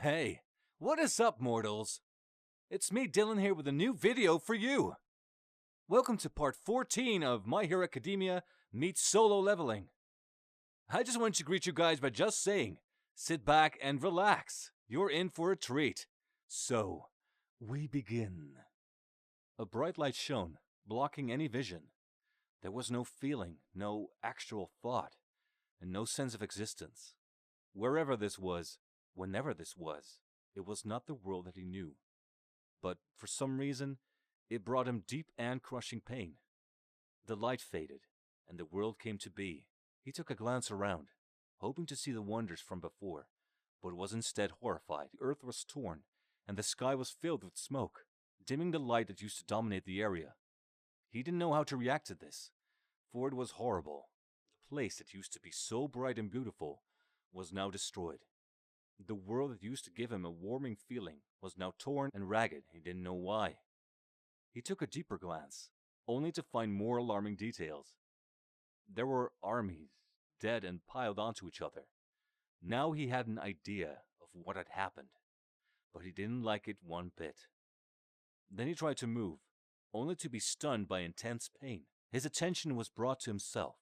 Hey, what is up, mortals? It's me, Dylan, here with a new video for you. Welcome to part 14 of My Hero Academia meets Solo Leveling. I just want to greet you guys by just saying, sit back and relax. You're in for a treat. So, we begin. A bright light shone, blocking any vision. There was no feeling, no actual thought, and no sense of existence. Wherever this was, whenever this was, it was not the world that he knew. But for some reason, it brought him deep and crushing pain. The light faded, and the world came to be. He took a glance around, hoping to see the wonders from before, but was instead horrified. The earth was torn, and the sky was filled with smoke, dimming the light that used to dominate the area. He didn't know how to react to this, for it was horrible. The place that used to be so bright and beautiful was now destroyed. The world that used to give him a warming feeling was now torn and ragged. He didn't know why. He took a deeper glance, only to find more alarming details. There were armies, dead and piled onto each other. Now he had an idea of what had happened, but he didn't like it one bit. Then he tried to move, only to be stunned by intense pain. His attention was brought to himself,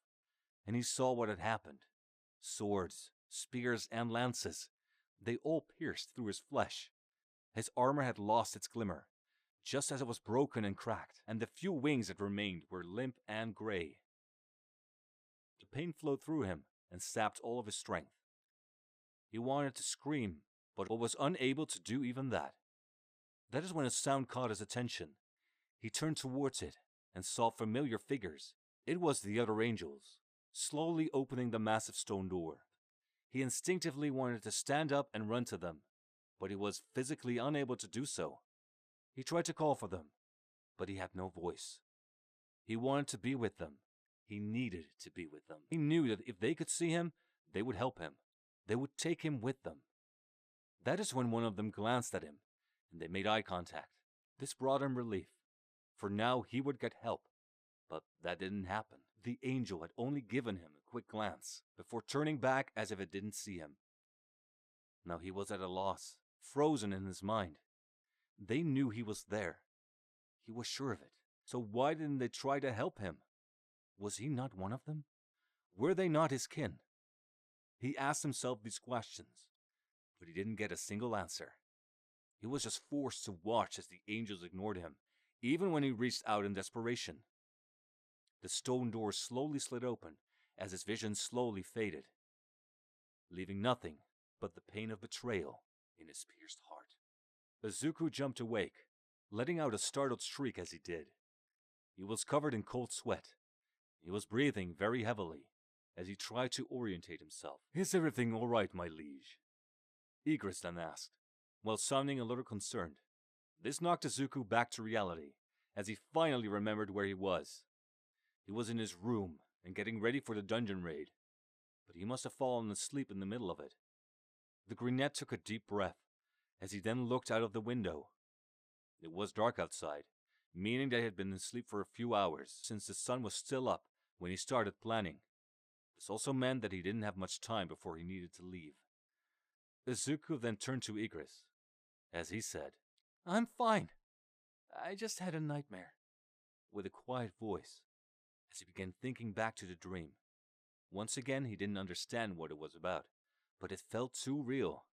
and he saw what had happened. Swords, spears, and lances. They all pierced through his flesh. His armor had lost its glimmer, just as it was broken and cracked, and the few wings that remained were limp and gray. The pain flowed through him and sapped all of his strength. He wanted to scream, but was unable to do even that. That is when a sound caught his attention. He turned towards it and saw familiar figures. It was the other angels, slowly opening the massive stone door. He instinctively wanted to stand up and run to them, but he was physically unable to do so. He tried to call for them, but he had no voice. He wanted to be with them. He needed to be with them. He knew that if they could see him, they would help him. They would take him with them. That is when one of them glanced at him, and they made eye contact. This brought him relief, for now he would get help. But that didn't happen. The angel had only given him a quick glance, before turning back as if it didn't see him. Now he was at a loss, frozen in his mind. They knew he was there. He was sure of it. So why didn't they try to help him? Was he not one of them? Were they not his kin? He asked himself these questions, but he didn't get a single answer. He was just forced to watch as the angels ignored him, even when he reached out in desperation. The stone door slowly slid open as his vision slowly faded, leaving nothing but the pain of betrayal in his pierced heart. Izuku jumped awake, letting out a startled shriek as he did. He was covered in cold sweat. He was breathing very heavily as he tried to orientate himself. "Is everything all right, my liege?" Igris then asked, while sounding a little concerned. This knocked Izuku back to reality, as he finally remembered where he was. He was in his room and getting ready for the dungeon raid, but he must have fallen asleep in the middle of it. The brunette took a deep breath as he then looked out of the window. It was dark outside, meaning that he had been asleep for a few hours, since the sun was still up when he started planning. This also meant that he didn't have much time before he needed to leave. Izuku then turned to Igris, as he said, "I'm fine. I just had a nightmare," with a quiet voice, as he began thinking back to the dream. Once again, he didn't understand what it was about, but it felt too real.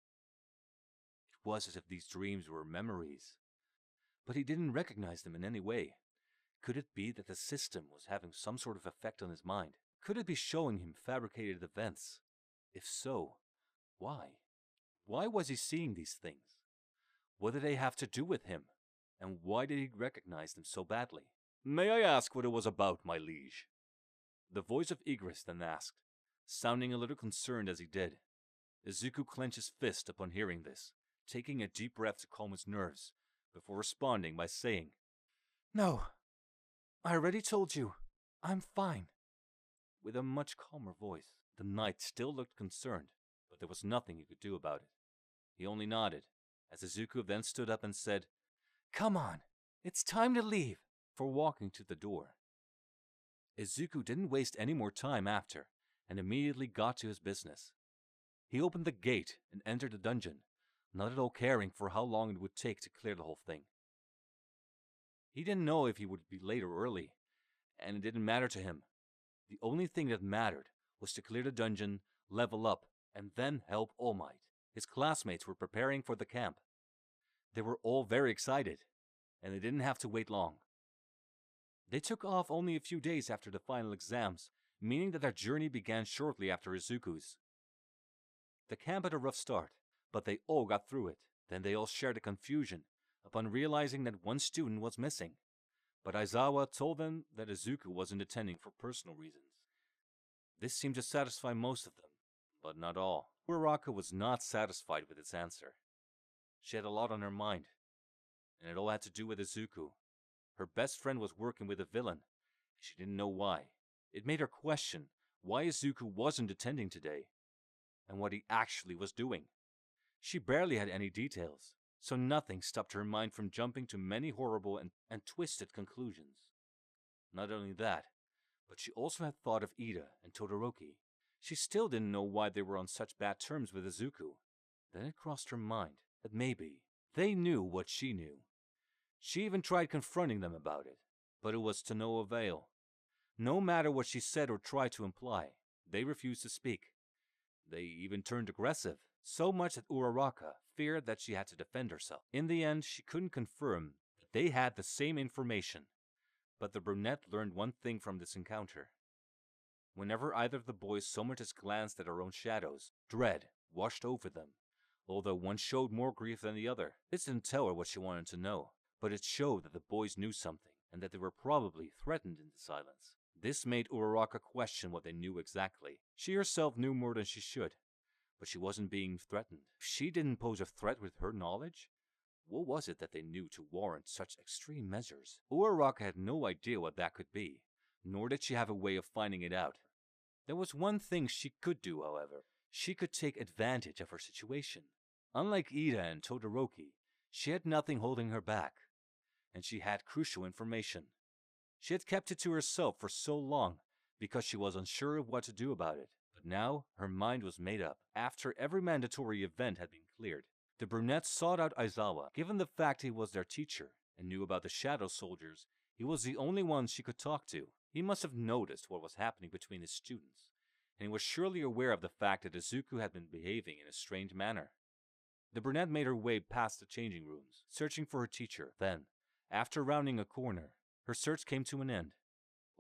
It was as if these dreams were memories, but he didn't recognize them in any way. Could it be that the system was having some sort of effect on his mind? Could it be showing him fabricated events? If so, why? Why was he seeing these things? What did they have to do with him? And why did he recognize them so badly? "May I ask what it was about, my liege?" The voice of Igris then asked, sounding a little concerned as he did. Izuku clenched his fist upon hearing this, taking a deep breath to calm his nerves, before responding by saying, "No, I already told you, I'm fine." With a much calmer voice, the knight still looked concerned, but there was nothing he could do about it. He only nodded, as Izuku then stood up and said, "Come on, it's time to leave," for walking to the door. Izuku didn't waste any more time after, and immediately got to his business. He opened the gate and entered the dungeon, not at all caring for how long it would take to clear the whole thing. He didn't know if he would be late or early, and it didn't matter to him. The only thing that mattered was to clear the dungeon, level up, and then help All Might. His classmates were preparing for the camp. They were all very excited, and they didn't have to wait long. They took off only a few days after the final exams, meaning that their journey began shortly after Izuku's. The camp had a rough start, but they all got through it. Then they all shared the confusion upon realizing that one student was missing. But Aizawa told them that Izuku wasn't attending for personal reasons. This seemed to satisfy most of them, but not all. Uraraka was not satisfied with its answer. She had a lot on her mind, and it all had to do with Izuku. Her best friend was working with a villain, and she didn't know why. It made her question why Izuku wasn't attending today, and what he actually was doing. She barely had any details, so nothing stopped her mind from jumping to many horrible and twisted conclusions. Not only that, but she also had thought of Ida and Todoroki. She still didn't know why they were on such bad terms with Izuku. Then it crossed her mind that maybe they knew what she knew. She even tried confronting them about it, but it was to no avail. No matter what she said or tried to imply, they refused to speak. They even turned aggressive, so much that Uraraka feared that she had to defend herself. In the end, she couldn't confirm that they had the same information, but the brunette learned one thing from this encounter. Whenever either of the boys so much as glanced at their own shadows, dread washed over them, although one showed more grief than the other. This didn't tell her what she wanted to know, but it showed that the boys knew something, and that they were probably threatened into silence. This made Uraraka question what they knew exactly. She herself knew more than she should, but she wasn't being threatened. If she didn't pose a threat with her knowledge, what was it that they knew to warrant such extreme measures? Uraraka had no idea what that could be, nor did she have a way of finding it out. There was one thing she could do, however. She could take advantage of her situation. Unlike Ida and Todoroki, she had nothing holding her back, and she had crucial information. She had kept it to herself for so long because she was unsure of what to do about it. But now her mind was made up. After every mandatory event had been cleared, the brunette sought out Aizawa. Given the fact he was their teacher and knew about the shadow soldiers, he was the only one she could talk to. He must have noticed what was happening between his students, and he was surely aware of the fact that Izuku had been behaving in a strange manner. The brunette made her way past the changing rooms, searching for her teacher. Then, after rounding a corner, her search came to an end.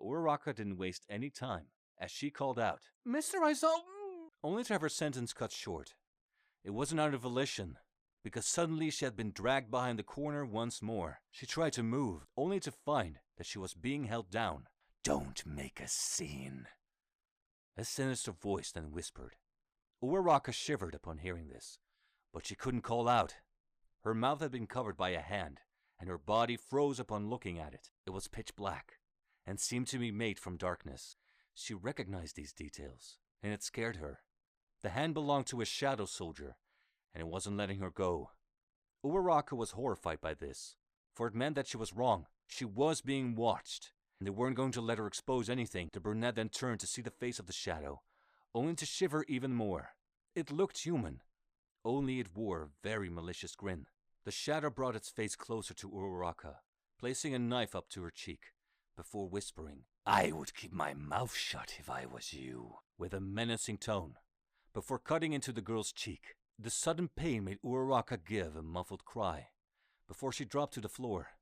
Uraraka didn't waste any time, as she called out, "Mr. Aizawa!" only to have her sentence cut short. It wasn't out of volition, because suddenly she had been dragged behind the corner once more. She tried to move, only to find that she was being held down. "Don't make a scene," a sinister voice then whispered. Uraraka shivered upon hearing this, but she couldn't call out. Her mouth had been covered by a hand, and her body froze upon looking at it. It was pitch black, and seemed to be made from darkness. She recognized these details, and it scared her. The hand belonged to a shadow soldier, and it wasn't letting her go. Uraraka was horrified by this, for it meant that she was wrong. She was being watched, and they weren't going to let her expose anything. The brunette then turned to see the face of the shadow, only to shiver even more. It looked human, only it wore a very malicious grin. The shadow brought its face closer to Uraraka, placing a knife up to her cheek, before whispering, "I would keep my mouth shut if I was you," with a menacing tone, before cutting into the girl's cheek. The sudden pain made Uraraka give a muffled cry, before she dropped to the floor.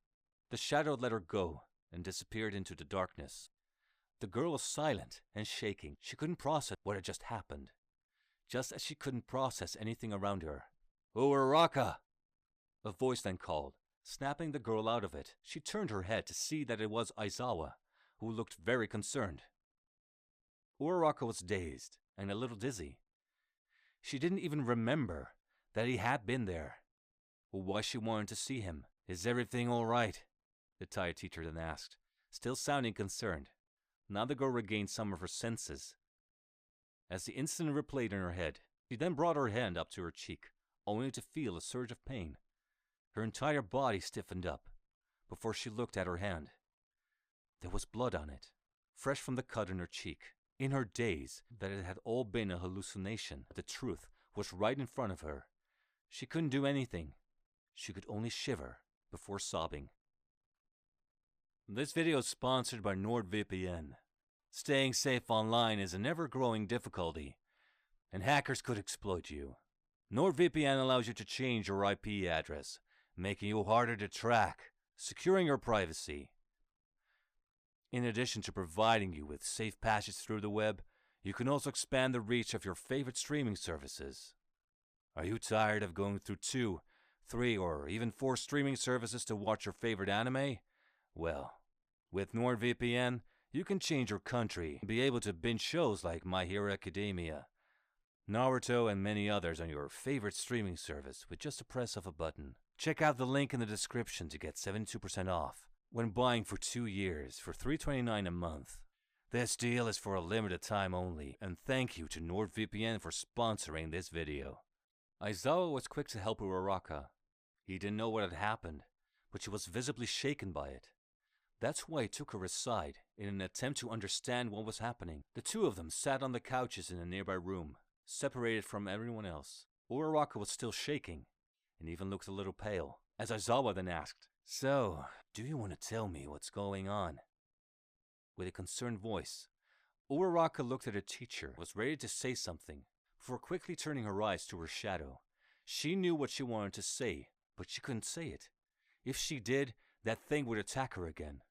The shadow let her go, and disappeared into the darkness. The girl was silent and shaking. She couldn't process what had just happened, just as she couldn't process anything around her. "Uraraka!" A voice then called, snapping the girl out of it. She turned her head to see that it was Aizawa, who looked very concerned. Uraraka was dazed and a little dizzy. She didn't even remember that he had been there, or why she wanted to see him. "Is everything all right?" the tired teacher then asked, still sounding concerned. Now the girl regained some of her senses. As the incident replayed in her head, she then brought her hand up to her cheek, only to feel a surge of pain. Her entire body stiffened up, before she looked at her hand. There was blood on it, fresh from the cut in her cheek. In her daze, that it had all been a hallucination, the truth was right in front of her. She couldn't do anything. She could only shiver before sobbing. This video is sponsored by NordVPN. Staying safe online is an ever-growing difficulty, and hackers could exploit you. NordVPN allows you to change your IP address, making you harder to track, securing your privacy. In addition to providing you with safe passage through the web, you can also expand the reach of your favorite streaming services. Are you tired of going through 2, 3, or even 4 streaming services to watch your favorite anime? Well, with NordVPN, you can change your country and be able to binge shows like My Hero Academia, Naruto, and many others on your favorite streaming service with just a press of a button. Check out the link in the description to get 72% off when buying for 2 years for $3.29 a month. This deal is for a limited time only, and thank you to NordVPN for sponsoring this video. Aizawa was quick to help Uraraka. He didn't know what had happened, but she was visibly shaken by it. That's why he took her aside in an attempt to understand what was happening. The two of them sat on the couches in a nearby room, separated from everyone else. Uraraka was still shaking, and even looked a little pale, as Aizawa then asked, "So, do you want to tell me what's going on?" With a concerned voice, Uraraka looked at her teacher, was ready to say something, before quickly turning her eyes to her shadow. She knew what she wanted to say, but she couldn't say it. If she did, that thing would attack her again.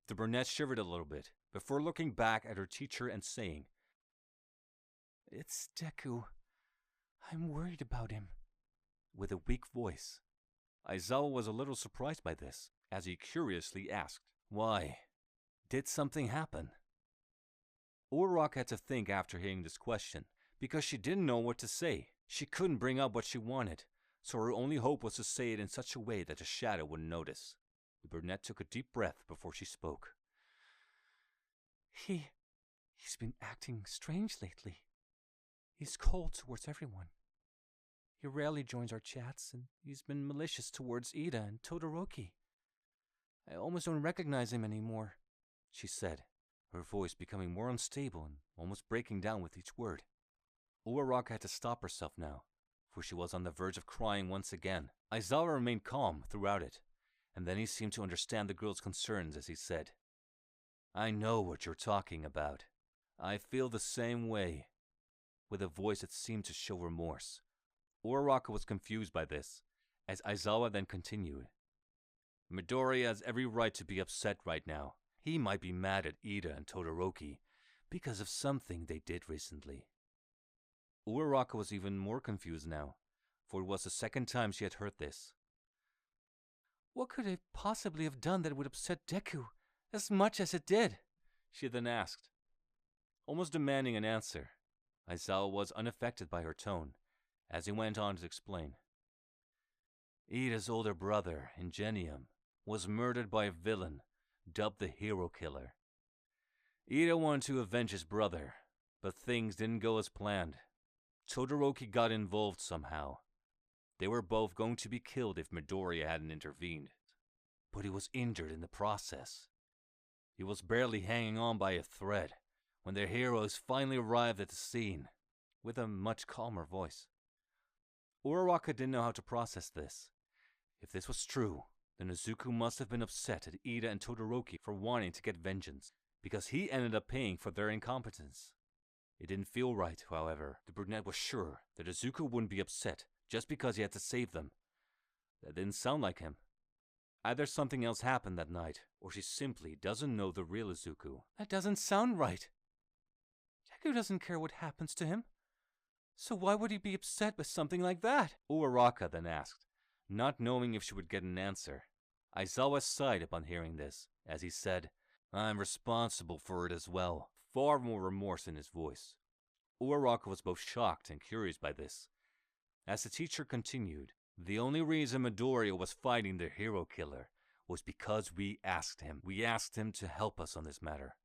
The brunette shivered a little bit, before looking back at her teacher and saying, "It's Deku. I'm worried about him," with a weak voice. Aizawa was a little surprised by this, as he curiously asked, "Why? Did something happen?" Uraraka had to think after hearing this question, because she didn't know what to say. She couldn't bring up what she wanted, so her only hope was to say it in such a way that the shadow wouldn't notice. The brunette took a deep breath before she spoke. He's been acting strange lately. He's cold towards everyone. He rarely joins our chats, and he's been malicious towards Ida and Todoroki. I almost don't recognize him anymore," she said, her voice becoming more unstable and almost breaking down with each word. Uraraka had to stop herself now, for she was on the verge of crying once again. Aizawa remained calm throughout it, and then he seemed to understand the girl's concerns as he said, "I know what you're talking about. I feel the same way," with a voice that seemed to show remorse. Uraraka was confused by this, as Aizawa then continued. "Midoriya has every right to be upset right now. He might be mad at Ida and Todoroki because of something they did recently." Uraraka was even more confused now, for it was the second time she had heard this. "What could they possibly have done that would upset Deku as much as it did?" she then asked, almost demanding an answer. Aizawa was unaffected by her tone, as he went on to explain. Ida's older brother, Ingenium, was murdered by a villain dubbed the Hero Killer. Ida wanted to avenge his brother, but things didn't go as planned. Todoroki got involved somehow. They were both going to be killed if Midoriya hadn't intervened, but he was injured in the process. He was barely hanging on by a thread when their heroes finally arrived at the scene, with a much calmer voice. Uraraka didn't know how to process this. If this was true, then Izuku must have been upset at Ida and Todoroki for wanting to get vengeance, because he ended up paying for their incompetence. It didn't feel right, however. The brunette was sure that Izuku wouldn't be upset just because he had to save them. That didn't sound like him. Either something else happened that night, or she simply doesn't know the real Izuku. That doesn't sound right. Deku doesn't care what happens to him. So why would he be upset with something like that? Uraraka then asked, not knowing if she would get an answer. Aizawa sighed upon hearing this, as he said, I'm responsible for it as well. Far more remorse in his voice. Uraraka was both shocked and curious by this. As the teacher continued, the only reason Midoriya was fighting the hero killer was because we asked him. We asked him to help us on this matter,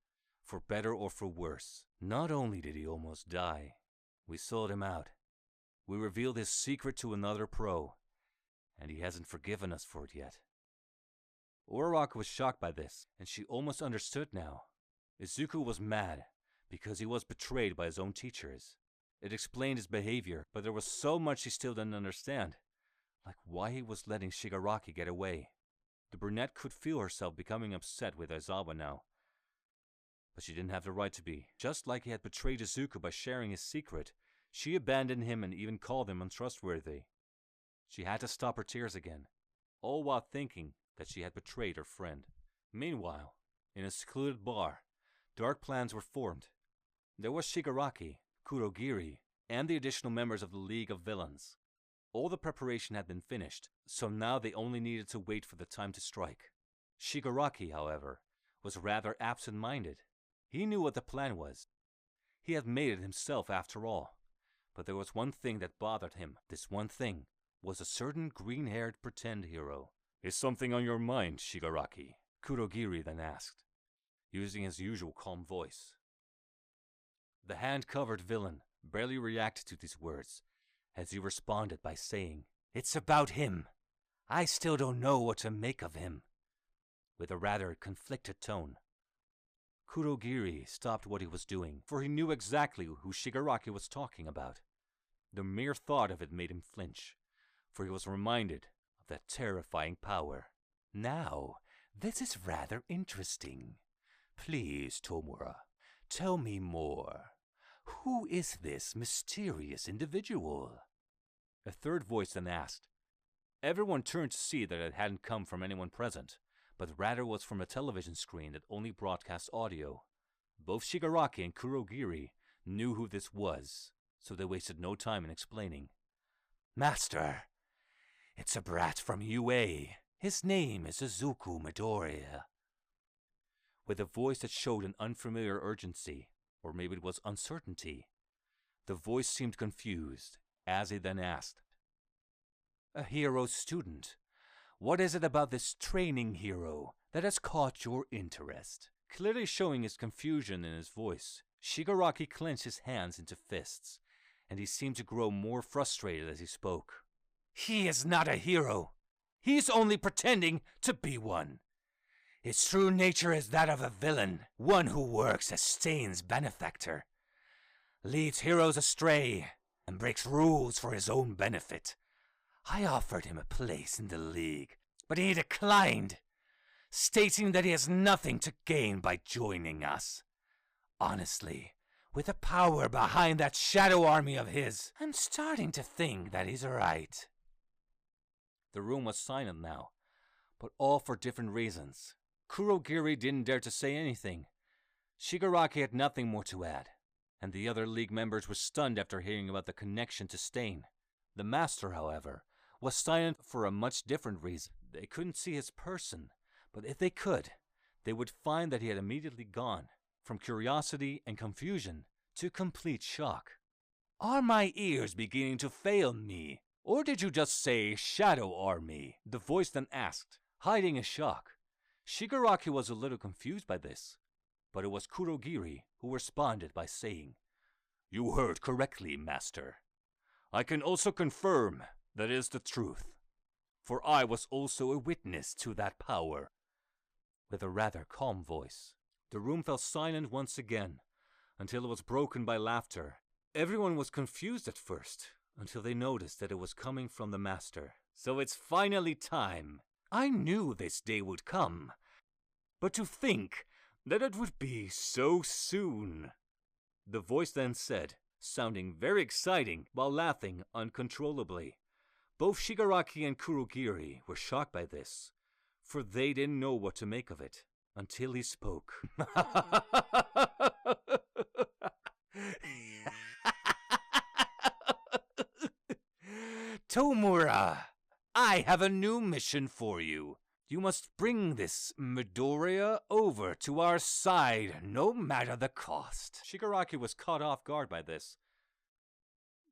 for better or for worse. Not only did he almost die, we sold him out. We revealed his secret to another pro, and he hasn't forgiven us for it yet. Uraraka was shocked by this, and she almost understood now. Izuku was mad because he was betrayed by his own teachers. It explained his behavior, but there was so much she still didn't understand. like why he was letting Shigaraki get away. The brunette could feel herself becoming upset with Aizawa now. But she didn't have the right to be. Just like he had betrayed Izuku by sharing his secret, she abandoned him and even called him untrustworthy. She had to stop her tears again, all while thinking that she had betrayed her friend. Meanwhile, in a secluded bar, dark plans were formed. There was Shigaraki, Kurogiri, and the additional members of the League of Villains. All the preparation had been finished, so now they only needed to wait for the time to strike. Shigaraki, however, was rather absent-minded. He knew what the plan was. He had made it himself after all. But there was one thing that bothered him. This one thing was a certain green-haired pretend hero. "Is something on your mind, Shigaraki?" Kurogiri then asked, using his usual calm voice. The hand-covered villain barely reacted to these words, as he responded by saying, "It's about him. I still don't know what to make of him," with a rather conflicted tone. Kurogiri stopped what he was doing, for he knew exactly who Shigaraki was talking about. The mere thought of it made him flinch, for he was reminded of that terrifying power. "Now, this is rather interesting. Please, Tomura, tell me more. Who is this mysterious individual?" A third voice then asked. Everyone turned to see that it hadn't come from anyone present, but rather was from a television screen that only broadcast audio. Both Shigaraki and Kurogiri knew who this was, so they wasted no time in explaining. "Master, it's a brat from UA. His name is Izuku Midoriya." With a voice that showed an unfamiliar urgency, or maybe it was uncertainty. The voice seemed confused, as he then asked, "A hero student. What is it about this training hero that has caught your interest?" Clearly showing his confusion in his voice, Shigaraki clenched his hands into fists, and he seemed to grow more frustrated as he spoke. "He is not a hero. He's only pretending to be one. His true nature is that of a villain, one who works as Stain's benefactor, leads heroes astray, and breaks rules for his own benefit. I offered him a place in the League, but he declined, stating that he has nothing to gain by joining us. Honestly, with the power behind that shadow army of his, I'm starting to think that he's right." The room was silent now, but all for different reasons. Kurogiri didn't dare to say anything. Shigaraki had nothing more to add, and the other League members were stunned after hearing about the connection to Stain. The Master, however, was silent for a much different reason. They couldn't see his person, but if they could, they would find that he had immediately gone, from curiosity and confusion to complete shock. "Are my ears beginning to fail me? Or did you just say Shadow Army?" the voice then asked, hiding his shock. Shigaraki was a little confused by this, but it was Kurogiri who responded by saying, "You heard correctly, Master. I can also confirm that is the truth, for I was also a witness to that power." With a rather calm voice. The room fell silent once again, until it was broken by laughter. Everyone was confused at first, until they noticed that it was coming from the Master. "So it's finally time. I knew this day would come, but to think that it would be so soon," the voice then said, sounding very exciting while laughing uncontrollably. Both Shigaraki and Kurogiri were shocked by this, for they didn't know what to make of it until he spoke. "Tomura, I have a new mission for you. You must bring this Midoriya over to our side, no matter the cost." Shigaraki was caught off guard by this,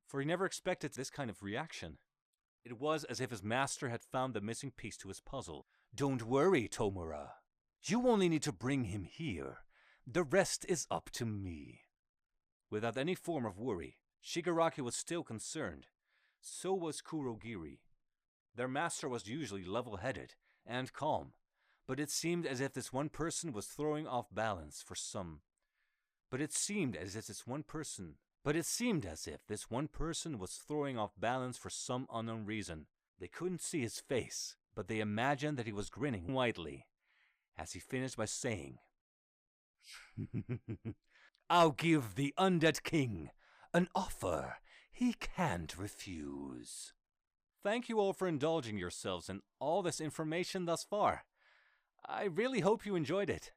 for he never expected this kind of reaction. It was as if his master had found the missing piece to his puzzle. "Don't worry, Tomura. You only need to bring him here. The rest is up to me." Without any form of worry, Shigaraki was still concerned. So was Kurogiri. Their master was usually level-headed and calm, but it seemed as if this one person was throwing off balance for some. But it seemed as if this one person was throwing off balance for some unknown reason. They couldn't see his face, but they imagined that he was grinning widely as he finished by saying, I'll give the Undead King an offer he can't refuse. Thank you all for indulging yourselves in all this information thus far. I really hope you enjoyed it.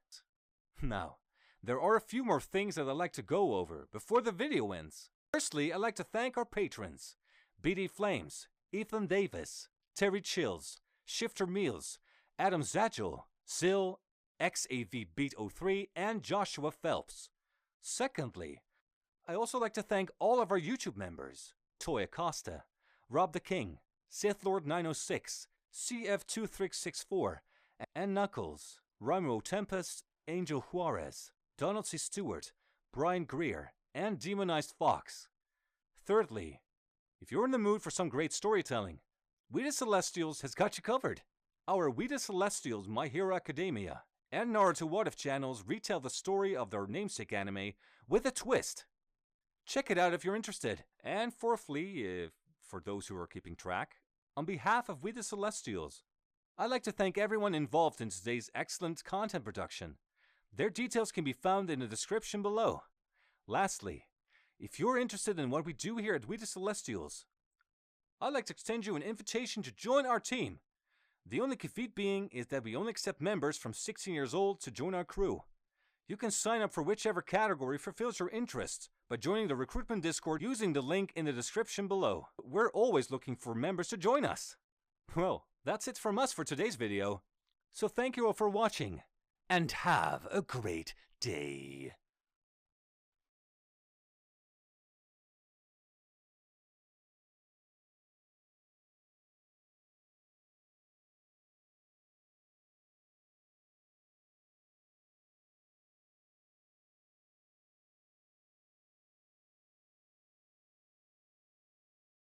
Now, there are a few more things that I'd like to go over before the video ends. Firstly, I'd like to thank our patrons, BD Flames, Ethan Davis, Terry Chills, Shifter Meals, Adam Zagel, Sil, XAV Beat 03, and Joshua Phelps. Secondly, I also like to thank all of our YouTube members, Toy Acosta, Rob the King, Sith Lord 906, CF2364, and Knuckles, Ramiro Tempest, Angel Juarez, Donald C. Stewart, Brian Greer, and Demonized Fox. Thirdly, if you're in the mood for some great storytelling, We the Celestials has got you covered. Our We the Celestials My Hero Academia and Naruto What If channels retell the story of their namesake anime with a twist. Check it out if you're interested. And fourthly, for those who are keeping track, on behalf of We the Celestials, I'd like to thank everyone involved in today's excellent content production. Their details can be found in the description below. Lastly, if you're interested in what we do here at We the Celestials, I'd like to extend you an invitation to join our team. The only caveat being is that we only accept members from 16 years old to join our crew. You can sign up for whichever category fulfills your interests by joining the recruitment Discord using the link in the description below. We're always looking for members to join us. Well, that's it from us for today's video. So thank you all for watching, and have a great day.